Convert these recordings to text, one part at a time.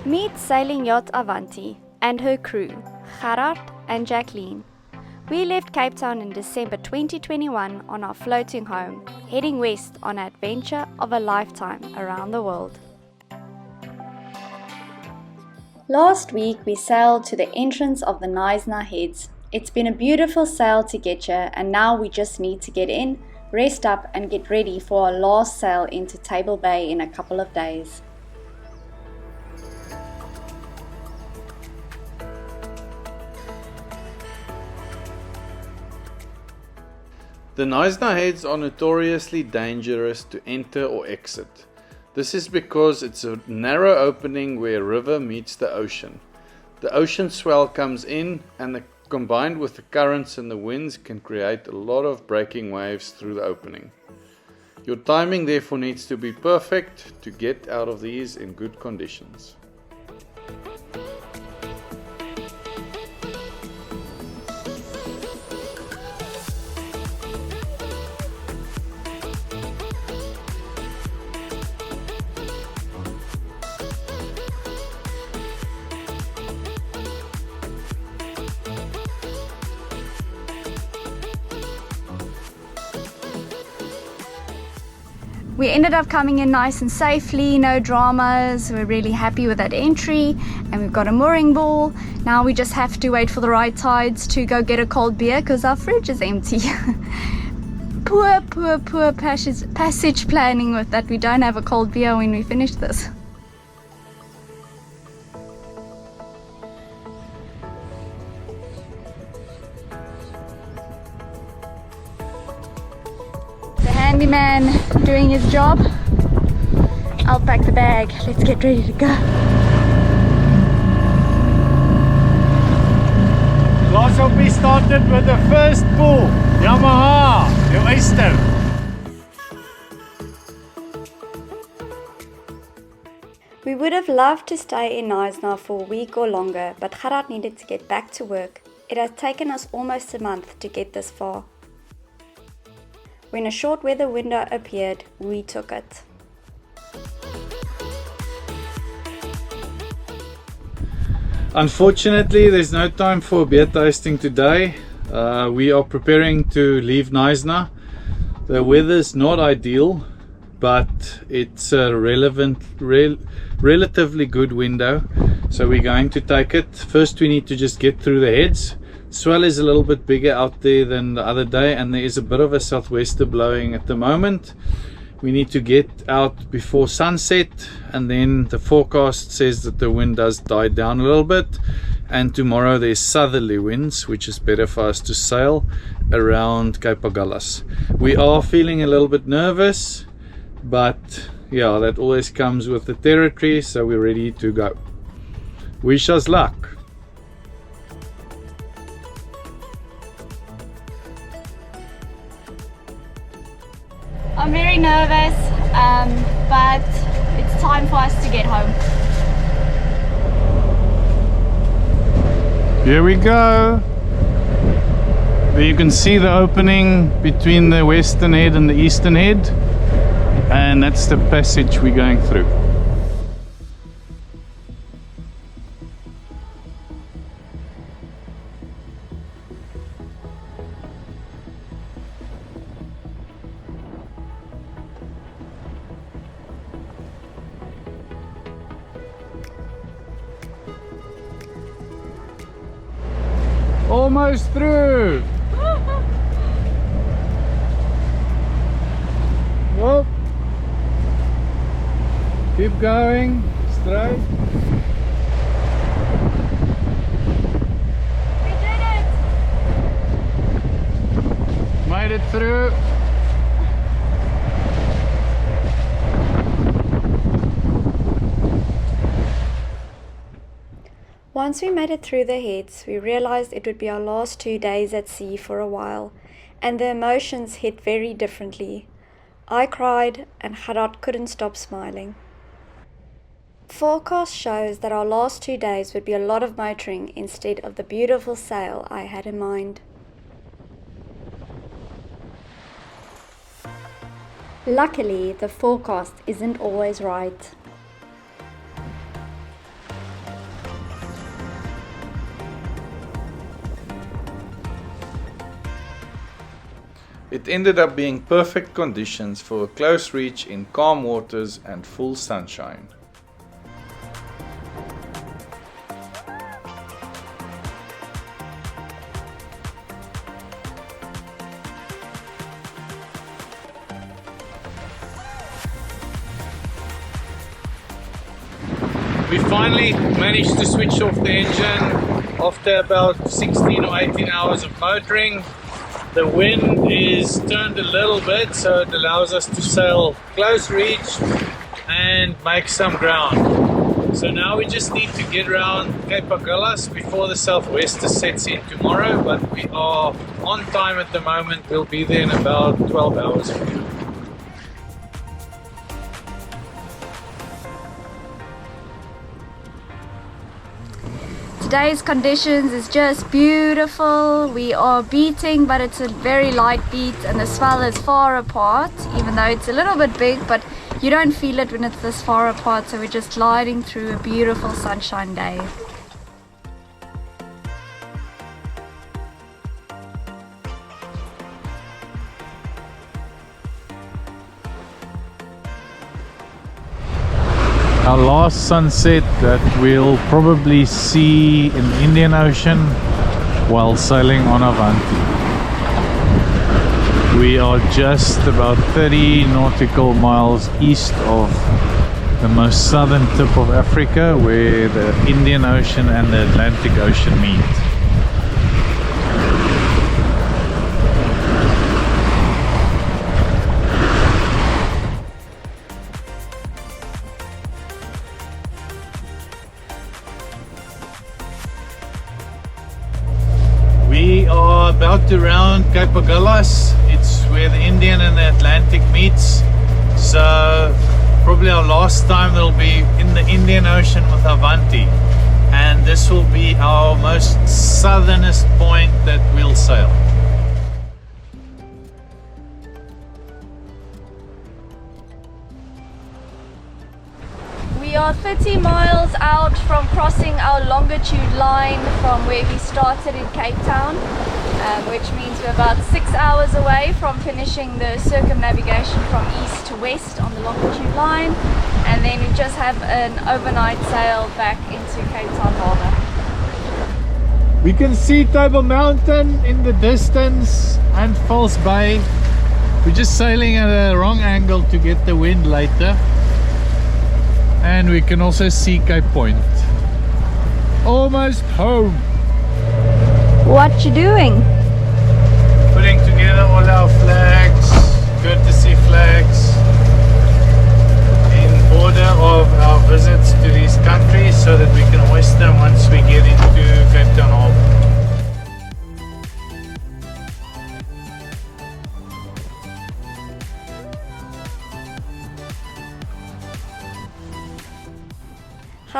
Meet sailing yacht Avanti and her crew, Gerard and Jacqueline. We left Cape Town in December 2021 on our floating home, heading west on an adventure of a lifetime around the world. Last week we sailed to the entrance of the Knysna Heads. It's been a beautiful sail to get here, and now we just need to get in, rest up and get ready for our last sail into Table Bay in a couple of days. The Knysna Heads are notoriously dangerous to enter or exit. This is because it's a narrow opening where a river meets the ocean. The ocean swell comes in and combined with the currents and the winds can create a lot of breaking waves through the opening. Your timing therefore needs to be perfect to get out of these in good conditions. We ended up coming in nice and safely, no dramas. We're really happy with that entry, and we've got a mooring ball. Now we just have to wait for the right tides to go get a cold beer because our fridge is empty. poor passage planning with that. We don't have a cold beer when we finish this. Handyman doing his job. I'll pack the bag. Let's get ready to go. Last will be started with the first pull. Yamaha, the oyster. We would have loved to stay in Knysna for a week or longer, but Gerard needed to get back to work. It has taken us almost a month to get this far. When a short weather window appeared, we took it. Unfortunately, there's no time for beer tasting today. We are preparing to leave Knysna. The weather's not ideal, but it's a relatively good window, so we're going to take it. First we need to just get through the heads. Swell is a little bit bigger out there than the other day, and there is a bit of a southwester blowing at the moment. We need to get out before sunset, and then the forecast says that the wind does die down a little bit, and tomorrow there's southerly winds, which is better for us to sail around Cape Agulhas. We are feeling a little bit nervous, but yeah, that always comes with the territory, so we're ready to go. Wish us luck. I'm very nervous, but it's time for us to get home. Here we go. There you can see the opening between the western head and the eastern head, and that's the passage we're going through. Almost through. Whoop. Keep going straight. We did it! Made it through. Once we made it through the heads, we realized it would be our last 2 days at sea for a while, and the emotions hit very differently. I cried, and Gerard couldn't stop smiling. Forecast shows that our last 2 days would be a lot of motoring instead of the beautiful sail I had in mind. Luckily, the forecast isn't always right. It ended up being perfect conditions for a close reach in calm waters and full sunshine. We finally managed to switch off the engine after about 16 or 18 hours of motoring. The wind is turned a little bit, so it allows us to sail close reach and make some ground. So now we just need to get around Cape Agulhas before the southwester sets in tomorrow, but we are on time at the moment. We'll be there in about 12 hours from now. Today's conditions is just beautiful. We are beating, but it's a very light beat, and the swell is far apart, even though it's a little bit big, but you don't feel it when it's this far apart. So we're just gliding through a beautiful sunshine day. Our last sunset that we'll probably see in the Indian Ocean while sailing on Avanti. We are just about 30 nautical miles east of the most southern tip of Africa, where the Indian Ocean and the Atlantic Ocean meet. We are about to round Cape Agulhas. It's where the Indian and the Atlantic meets. So probably our last time will be in the Indian Ocean with Avanti. And this will be our most southernest point that we'll sail. We are 30 miles out from crossing our longitude line from where we started in Cape Town, which means we're about 6 hours away from finishing the circumnavigation from east to west on the longitude line, and then we just have an overnight sail back into Cape Town Harbour. We can see Table Mountain in the distance and False Bay. We're just sailing at a wrong angle to get the wind later. And we can also see Cape Point. Almost home. What you doing? Putting together all our flags, courtesy flags, in order of our visits to these countries, so that we can hoist them once we get into Cape Town Harbour.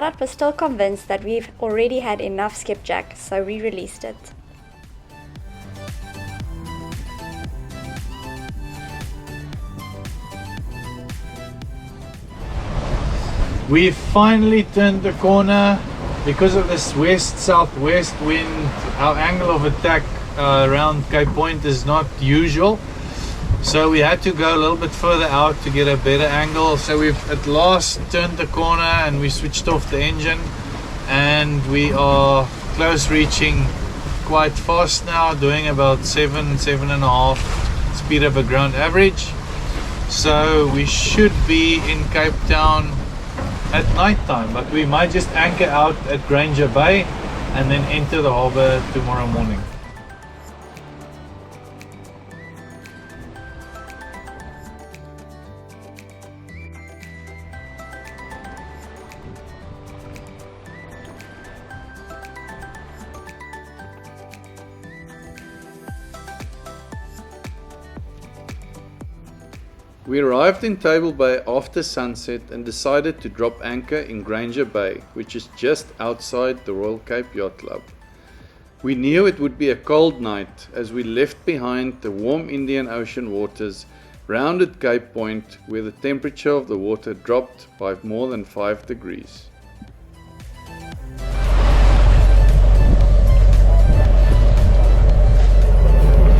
Gerard was still convinced that we've already had enough skipjack, so we released it. We've finally turned the corner. Because of this west-southwest wind, our angle of attack around Cape Point is not usual. So we had to go a little bit further out to get a better angle. So we've at last turned the corner and we switched off the engine, and we are close reaching quite fast now, doing about 7.5 speed over ground average. So we should be in Cape Town at night time, but we might just anchor out at Granger Bay and then enter the harbour tomorrow morning. We arrived in Table Bay after sunset and decided to drop anchor in Granger Bay, which is just outside the Royal Cape Yacht Club. We knew it would be a cold night as we left behind the warm Indian Ocean waters, rounded Cape Point, where the temperature of the water dropped by more than 5 degrees.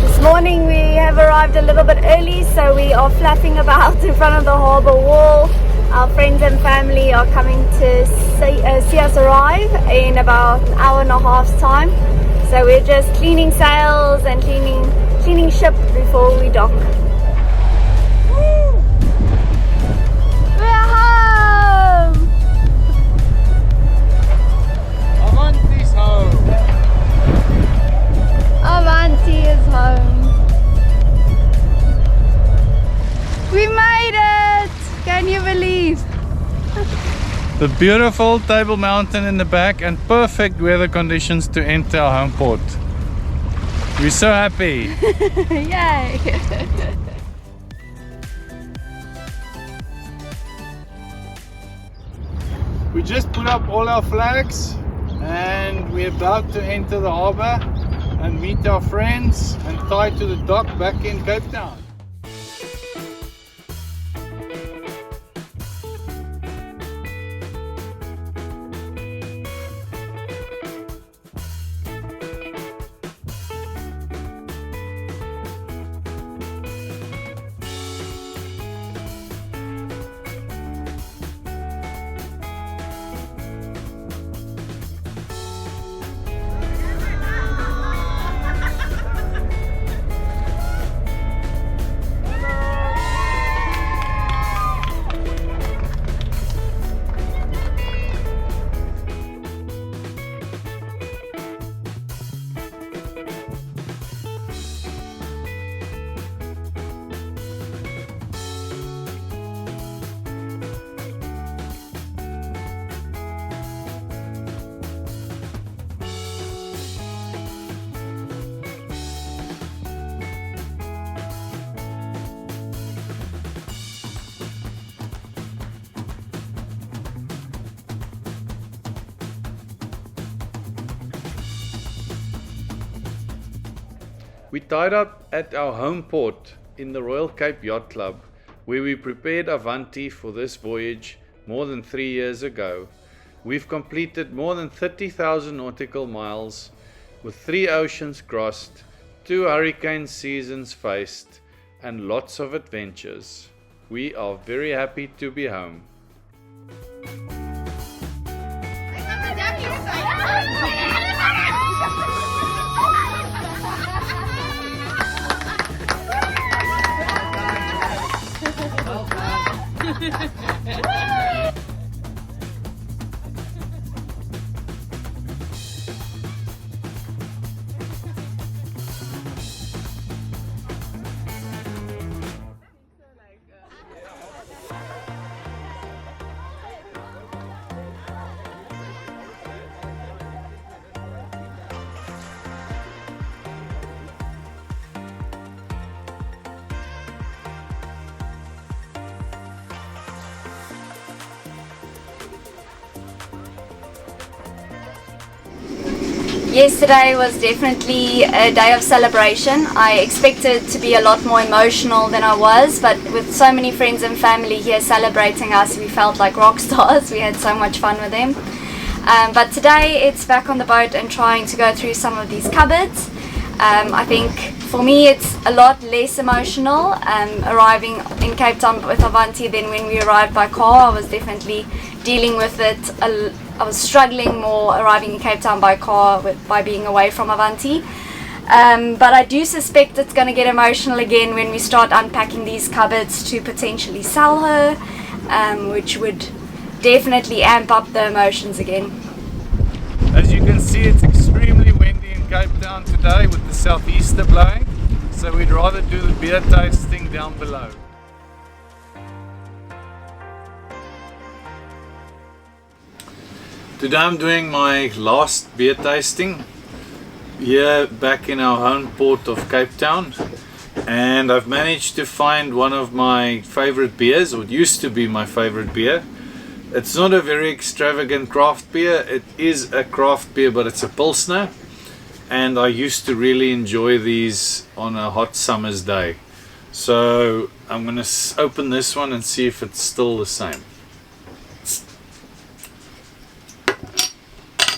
This morning we have arrived arrived a little bit early, so we are flapping about in front of the harbour wall. Our friends and family are coming to see us arrive in about an hour and a half's time. So we're just cleaning sails and cleaning ship before we dock. We're home! Avanti's home. Avanti is home. We made it! Can you believe? The beautiful Table Mountain in the back and perfect weather conditions to enter our home port. We're so happy. Yay! We just put up all our flags and we're about to enter the harbour and meet our friends and tie to the dock back in Cape Town. We tied up at our home port in the Royal Cape Yacht Club, where we prepared Avanti for this voyage more than 3 years ago. We've completed more than 30,000 nautical miles, with 3 oceans crossed, 2 hurricane seasons faced, and lots of adventures. We are very happy to be home. Yesterday was definitely a day of celebration. I expected to be a lot more emotional than I was, but with so many friends and family here celebrating us, we felt like rock stars. We had so much fun with them. But today it's back on the boat and trying to go through some of these cupboards. I think for me it's a lot less emotional arriving in Cape Town with Avanti than when we arrived by car. I was definitely dealing with it. I was struggling more arriving in Cape Town by car by being away from Avanti. But I do suspect it's going to get emotional again when we start unpacking these cupboards to potentially sell her, which would definitely amp up the emotions again. As you can see, it's extremely windy in Cape Town today with the southeaster blowing, so we'd rather do the beer tasting down below. Today I'm doing my last beer tasting here back in our home port of Cape Town, and I've managed to find one of my favorite beers, or it used to be my favorite beer. It's not a very extravagant craft beer, it is a craft beer, but it's a Pilsner, and I used to really enjoy these on a hot summer's day. So I'm going to open this one and see if it's still the same.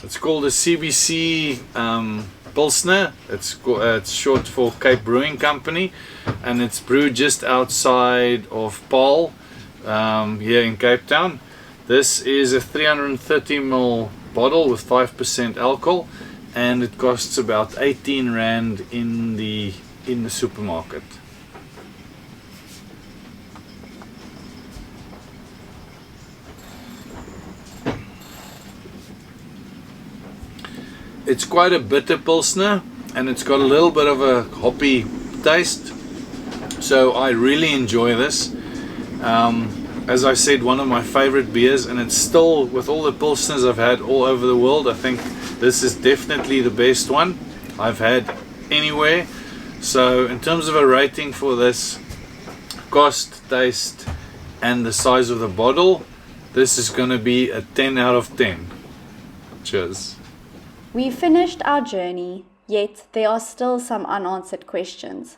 It's called a CBC Pilsner. It's short for Cape Brewing Company, and it's brewed just outside of Paarl, here in Cape Town. This is a 330 ml bottle with 5% alcohol, and it costs about 18 Rand in the supermarket. It's quite a bitter Pilsner, and it's got a little bit of a hoppy taste, so I really enjoy this. As I said, one of my favorite beers, and it's still, with all the Pilsners I've had all over the world, I think this is definitely the best one I've had anywhere. So in terms of a rating for this, cost, taste, and the size of the bottle, this is going to be a 10 out of 10. Cheers. We finished our journey, yet there are still some unanswered questions.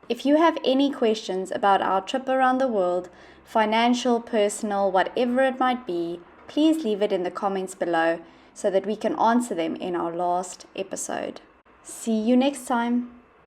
If you have any questions about our trip around the world, financial, personal, whatever it might be, please leave it in the comments below so that we can answer them in our last episode. See you next time.